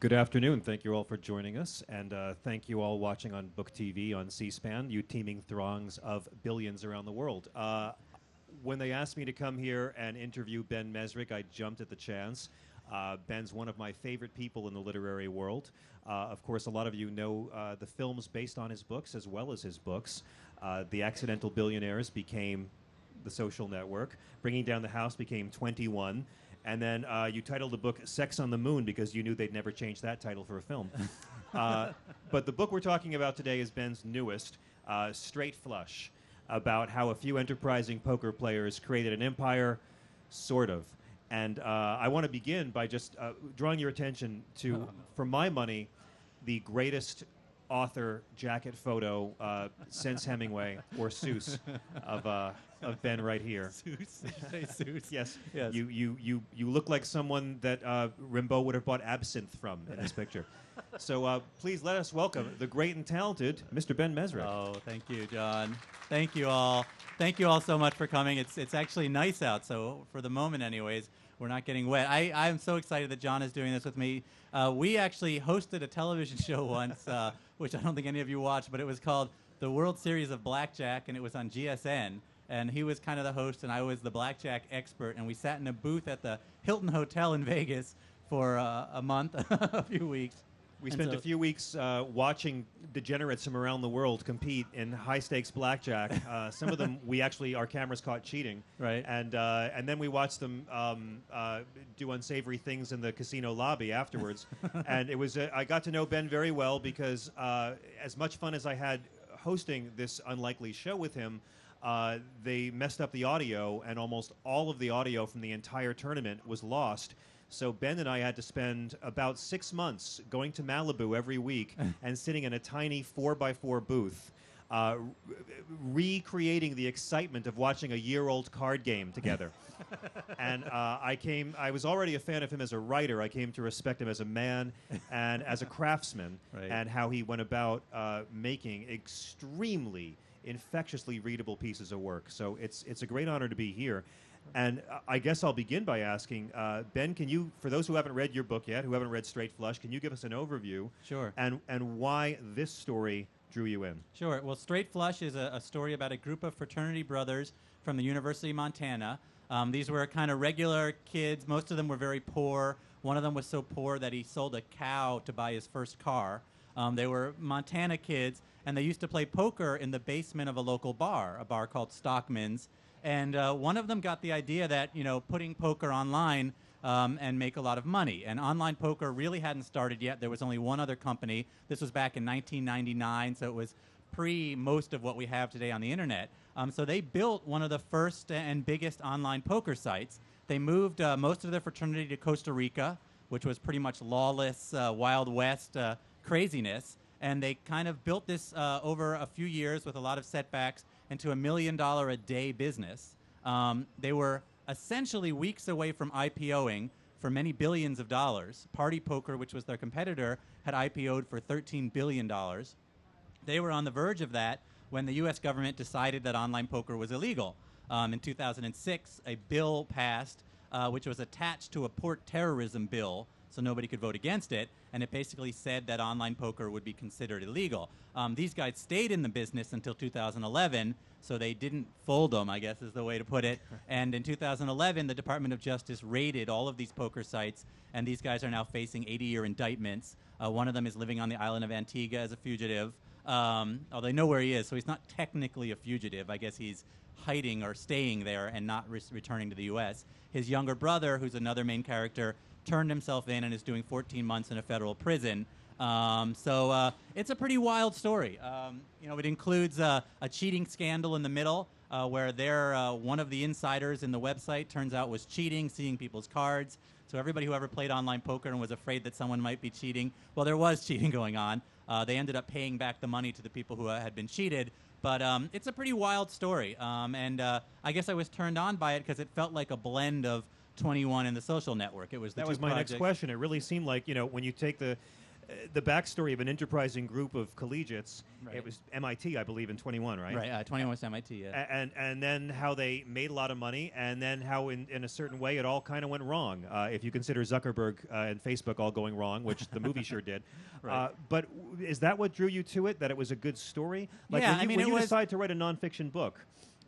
Good afternoon. Thank you all for joining us, and thank you all watching on Book TV on C-SPAN, you teeming throngs of billions around the world. When they asked me to come here and interview Ben Mezrich, I jumped at the chance. Ben's one of my favorite people in the literary world. Of course, a lot of you know the films based on his books as well as his books. The Accidental Billionaires became The Social Network. Bringing Down the House became 21. And then you titled the book Sex on the Moon because you knew they'd never change that title for a film. But the book we're talking about today is Ben's newest, Straight Flush, about how a few enterprising poker players created an empire, sort of. And I want to begin by just drawing your attention to, for my money, the greatest author jacket photo since Hemingway or Seuss of Ben right here. Seuss? Did you say Seuss? Yes. Yes. You look like someone that Rimbaud would have bought absinthe from in this picture. So please let us welcome the great and talented Mr. Ben Mezrich. Oh, thank you, John. Thank you all. Thank you all so much for coming. It's actually nice out, so for the moment anyways, we're not getting wet. I'm so excited that John is doing this with me. We actually hosted a television show once, which I don't think any of you watched, but it was called The World Series of Blackjack, and it was on GSN. And he was kind of the host, and I was the blackjack expert. And we sat in a booth at the Hilton Hotel in Vegas for a month, a few weeks. We spent a few weeks watching degenerates from around the world compete in high-stakes blackjack. Some of them, our cameras caught cheating. Right. And then we watched them do unsavory things in the casino lobby afterwards. And it was I got to know Ben very well because as much fun as I had hosting this unlikely show with him, they messed up the audio, and almost all of the audio from the entire tournament was lost. So Ben and I had to spend about 6 months going to Malibu every week and sitting in a tiny 4x4 booth, recreating the excitement of watching a year-old card game together. And I was already a fan of him as a writer. I came to respect him as a man and as a craftsman, right, and how he went about making extremely infectiously readable pieces of work. So it's a great honor to be here. And I guess I'll begin by asking, Ben, can you, for those who haven't read your book yet, who haven't read Straight Flush, can you give us an overview? Sure. And why this story drew you in? Sure. Well, Straight Flush is a story about a group of fraternity brothers from the University of Montana. These were kind of regular kids. Most of them were very poor. One of them was so poor that he sold a cow to buy his first car. They were Montana kids, and they used to play poker in the basement of a local bar, a bar called Stockman's. And one of them got the idea that, putting poker online and make a lot of money. And online poker really hadn't started yet. There was only one other company. This was back in 1999, so it was pre most of what we have today on the internet. So they built one of the first and biggest online poker sites. They moved most of their fraternity to Costa Rica, which was pretty much lawless, Wild West craziness. And they kind of built this over a few years with a lot of setbacks into $1 million a day business. They were essentially weeks away from IPOing for many billions of dollars. Party Poker, which was their competitor, had IPO'd for $13 billion. They were on the verge of that when the U.S. government decided that online poker was illegal. In 2006, a bill passed which was attached to a port terrorism bill, so nobody could vote against it, and it basically said that online poker would be considered illegal. These guys stayed in the business until 2011, so they didn't fold them, I guess is the way to put it. And in 2011, the Department of Justice raided all of these poker sites, and these guys are now facing 80-year indictments. One of them is living on the island of Antigua as a fugitive, although they know where he is, so he's not technically a fugitive. I guess he's hiding or staying there and not returning to the U.S. His younger brother, who's another main character, turned himself in and is doing 14 months in a federal prison. So it's a pretty wild story. It includes a cheating scandal in the middle where one of the insiders in the website turns out was cheating, seeing people's cards. So everybody who ever played online poker and was afraid that someone might be cheating, well, there was cheating going on. They ended up paying back the money to the people who had been cheated. But it's a pretty wild story. And I guess I was turned on by it because it felt like a blend of 21 and The Social Network. It was that was my next question. It really seemed like, when you take the backstory of an enterprising group of collegiates. Right. It was MIT, I believe, in 21, right? Right, 21 was MIT, yeah. And then how they made a lot of money, and then how in a certain way it all kind of went wrong. If you consider Zuckerberg and Facebook all going wrong, which the movie sure did. Right. But is that what drew you to it? That it was a good story? Like Yeah, when you, I mean, when it you was- decide to write a nonfiction book,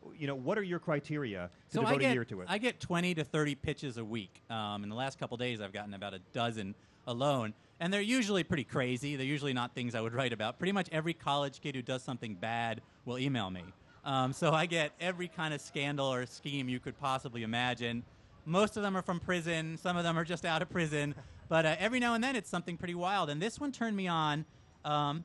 what are your criteria to So devote a year to it? I get 20 to 30 pitches a week. In the last couple days, I've gotten about a dozen alone. And they're usually pretty crazy. They're usually not things I would write about. Pretty much every college kid who does something bad will email me. So I get every kind of scandal or scheme you could possibly imagine. Most of them are from prison. Some of them are just out of prison. But every now and then it's something pretty wild. And this one turned me on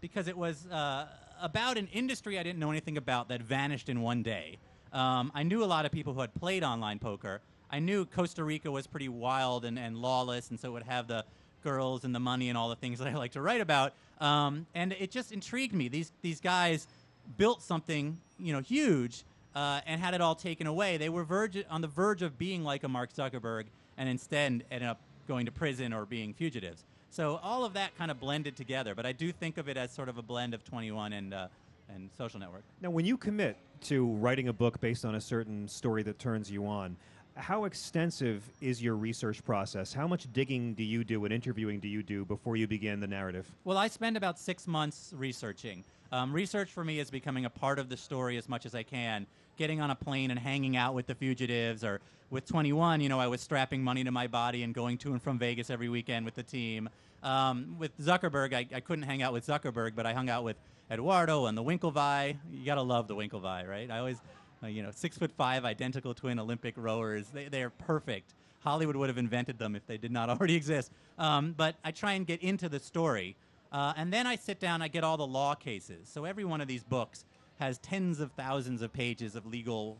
because it was about an industry I didn't know anything about that vanished in one day. I knew a lot of people who had played online poker. I knew Costa Rica was pretty wild and lawless, and so it would have the girls and the money and all the things that I like to write about. And it just intrigued me. These guys built something, huge, and had it all taken away. They were on the verge of being like a Mark Zuckerberg, and instead ended up going to prison or being fugitives. So all of that kind of blended together. But I do think of it as sort of a blend of 21 and Social Network. Now, when you commit to writing a book based on a certain story that turns you on, how extensive is your research process? How much digging do you do and interviewing do you do before you begin the narrative? Well, I spend about 6 months researching. Research for me is becoming a part of the story as much as I can. Getting on a plane and hanging out with the fugitives, or with 21, I was strapping money to my body and going to and from Vegas every weekend with the team. With Zuckerberg, I couldn't hang out with Zuckerberg, but I hung out with Eduardo and the Winklevi. You gotta love the Winklevi, right? I always, 6'5", identical twin Olympic rowers. They are perfect. Hollywood would have invented them if they did not already exist. But I try and get into the story. And then I sit down, I get all the law cases. So every one of these books has tens of thousands of pages of legal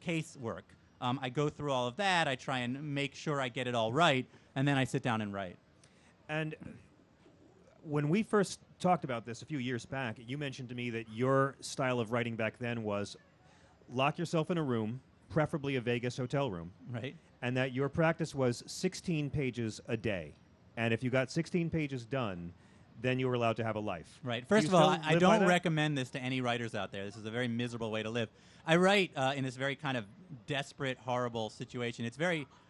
casework. I go through all of that. I try and make sure I get it all right. And then I sit down and write. And when we first talked about this a few years back, you mentioned to me that your style of writing back then was lock yourself in a room, preferably a Vegas hotel room. Right. And that your practice was 16 pages a day. And if you got 16 pages done, then you were allowed to have a life. Right. First of all, I don't recommend this to any writers out there. This is a very miserable way to live. I write in this very kind of desperate, horrible situation.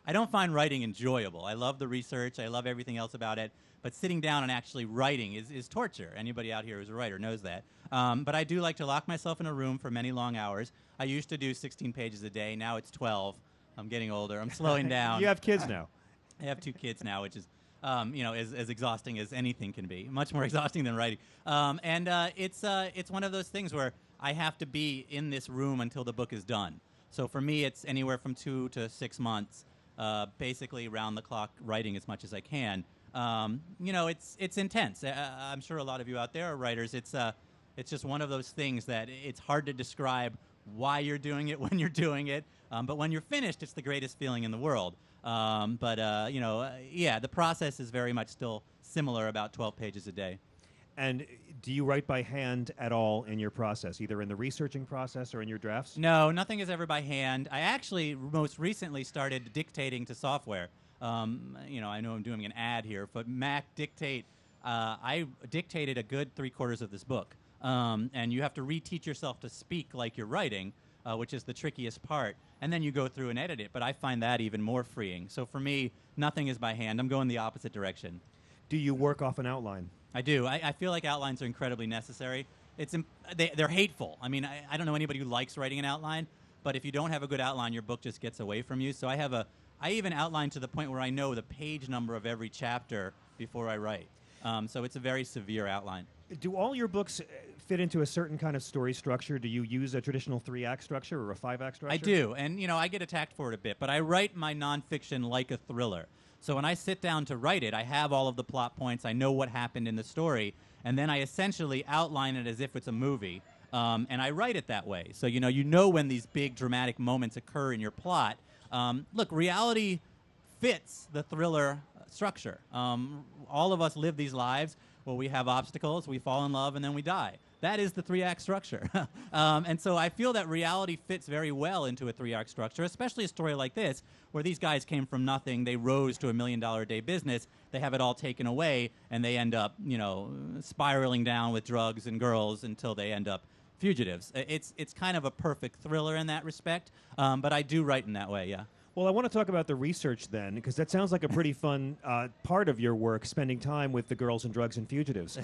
I don't find writing enjoyable. I love the research. I love everything else about it. But sitting down and actually writing is torture. Anybody out here who's a writer knows that. But I do like to lock myself in a room for many long hours. I used to do 16 pages a day. Now it's 12. I'm getting older. I'm slowing down. You have kids now. I have 2 kids now, which is, as exhausting as anything can be. Much more exhausting than writing. It's one of those things where I have to be in this room until the book is done. So for me, it's anywhere from 2 to 6 months, basically round the clock writing as much as I can. It's intense. I'm sure a lot of you out there are writers. It's just one of those things that it's hard to describe why you're doing it when you're doing it. But when you're finished, it's the greatest feeling in the world. The process is very much still similar, about 12 pages a day. And do you write by hand at all in your process, either in the researching process or in your drafts? No, nothing is ever by hand. I actually most recently started dictating to software. I know I'm doing an ad here, but Mac Dictate, I dictated a good 3/4 of this book. And you have to reteach yourself to speak like you're writing, which is the trickiest part. And then you go through and edit it, but I find that even more freeing. So for me, nothing is by hand. I'm going the opposite direction. Do you work off an outline? I do. I feel like outlines are incredibly necessary. They're hateful. I mean, I don't know anybody who likes writing an outline, but if you don't have a good outline, your book just gets away from you. So I even outline to the point where I know the page number of every chapter before I write. So it's a very severe outline. Do all your books fit into a certain kind of story structure? Do you use a traditional 3-act structure or a 5-act structure? I do, and I get attacked for it a bit, but I write my nonfiction like a thriller. So when I sit down to write it, I have all of the plot points, I know what happened in the story, and then I essentially outline it as if it's a movie, and I write it that way. So you know when these big dramatic moments occur in your plot. Look, reality fits the thriller structure. All of us live these lives where we have obstacles, we fall in love, and then we die. that is the three-act structure. And so I feel that reality fits very well into a three-act structure, especially a story like this, where these guys came from nothing, they rose to $1 million a day business, they have it all taken away, and they end up, spiraling down with drugs and girls until they end up fugitives. It's kind of a perfect thriller in that respect, but I do write in that way, yeah. Well, I want to talk about the research then, because that sounds like a pretty fun part of your work, spending time with the girls and drugs and fugitives.